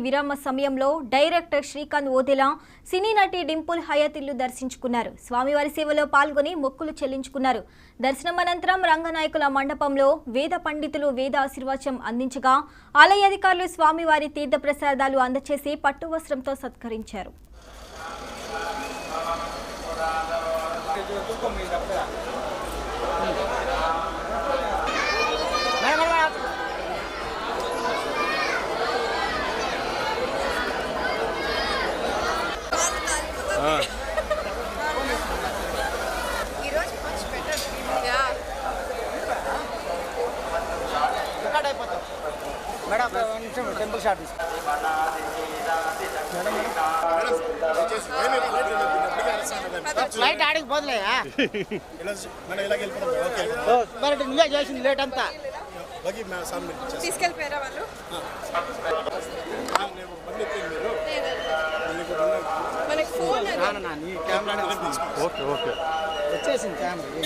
విరామ సమయంలో డైరెక్టర్ శ్రీకాంత్ ఓదెలా సినీ నటి డింపుల్ హయాతిల్లు దర్శించుకున్నారు. స్వామివారి సేవలో పాల్గొని మొక్కులు చెల్లించుకున్నారు. దర్శనం అనంతరం రంగనాయకుల మండపంలో వేద పండితులు వేద ఆశీర్వచనం అందించగా ఆలయ అధికారులు స్వామివారి తీర్థ ప్రసాదాలు అందచేసి పట్టు వస్త్రంతో సత్కరించారు. టెంపుల్ షాట్ లైట్ ఆడికి పోదులేయా మరి నువ్వే చేసింది లేట్ అంతా తీసుకెళ్ళిపోయారా వాళ్ళు? మనకి ఫోన్ నీ కెమెరా ఓకే ఓకే వచ్చేసింది కెమెరా